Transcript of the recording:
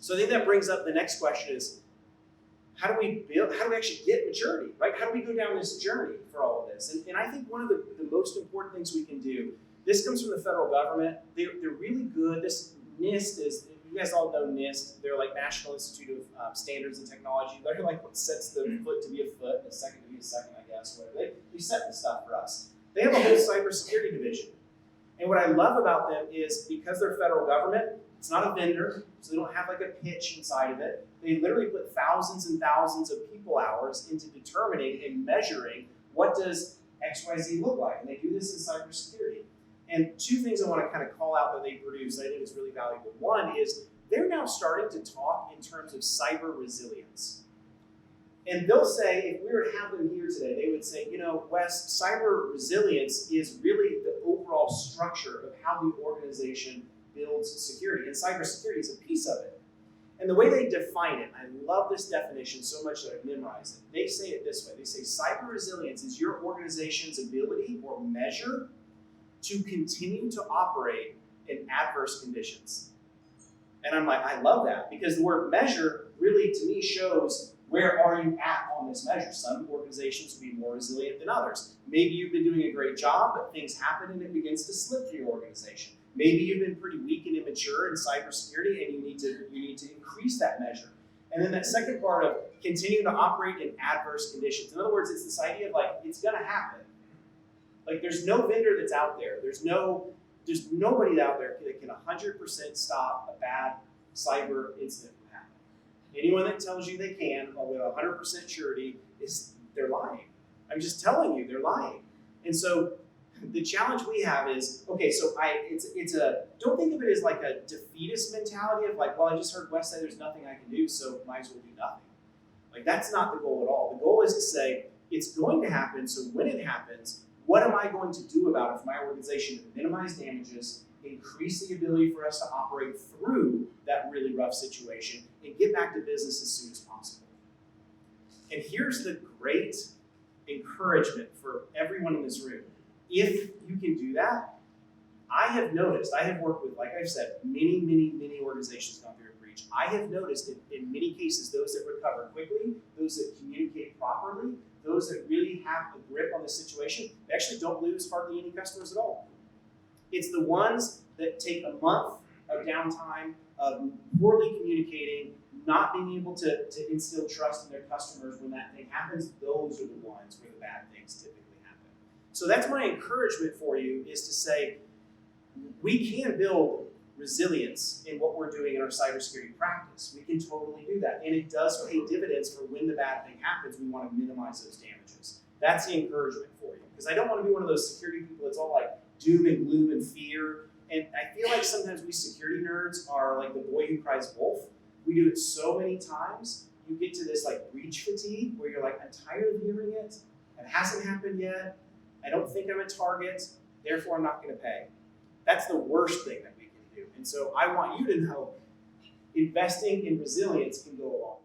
So I think that brings up the next question is, how do we actually get maturity, right? How do we go down this journey for all of this? And I think one of the most important things we can do, this comes from the federal government. They're really good. This NIST is, you guys all know NIST. They're like National Institute of Standards and Technology. They're like what sets the foot to be a foot and a second to be a second, I guess. Whatever. They set the stuff for us. They have a whole cybersecurity division. And what I love about them is because they're federal government, it's not a vendor, so they don't have like a pitch inside of it. They literally put thousands and thousands of people hours into determining and measuring what does XYZ look like. And they do this in cybersecurity. And two things I want to kind of call out that they produce that I think is really valuable. One is they're now starting to talk in terms of cyber resilience. And they'll say, if we were to have them here today, they would say, Wes, cyber resilience is really the overall structure of how the organization builds security. And cybersecurity is a piece of it. And the way they define it, I love this definition so much that I've memorized it. They say it this way. They say cyber resilience is your organization's ability or measure to continue to operate in adverse conditions. And I'm like, I love that, because the word measure really, to me, shows where are you at on this measure. Some organizations will be more resilient than others. Maybe you've been doing a great job, but things happen and it begins to slip for your organization. Maybe you've been pretty weak and immature in cybersecurity and you need to increase that measure. And then that second part of continue to operate in adverse conditions. In other words, it's this idea of like, it's gonna happen. Like there's no vendor that's out there. There's nobody out there that can 100% stop a bad cyber incident from happening. Anyone that tells you they can, with 100% surety, they're lying. I'm just telling you, they're lying. And so the challenge we have is, okay, so don't think of it as like a defeatist mentality of like, well, I just heard Wes say there's nothing I can do, so might as well do nothing. Like that's not the goal at all. The goal is to say, it's going to happen, so when it happens, what am I going to do about it for my organization to minimize damages, increase the ability for us to operate through that really rough situation, and get back to business as soon as possible? And here's the great encouragement for everyone in this room. If you can do that, I have worked with, like I've said, many, many, many organizations gone through a breach. I have noticed that in many cases, those that recover quickly, those that communicate properly, those that really have a grip on the situation, they actually don't lose hardly any customers at all. It's the ones that take a month of downtime, of poorly communicating, not being able to instill trust in their customers when that thing happens, those are the ones where the bad things typically happen. So that's my encouragement for you, is to say, we can build resilience in what we're doing in our cybersecurity practice. We can totally do that. And it does pay dividends for when the bad thing happens. We want to minimize those damages. That's the encouragement for you. Because I don't want to be one of those security people that's all like doom and gloom and fear. And I feel like sometimes we security nerds are like the boy who cries wolf. We do it so many times, you get to this like breach fatigue where you're like, I'm tired of hearing it. It hasn't happened yet. I don't think I'm a target. Therefore, I'm not going to pay. That's the worst thing that we can do. And so I want you to know investing in resilience can go a long way.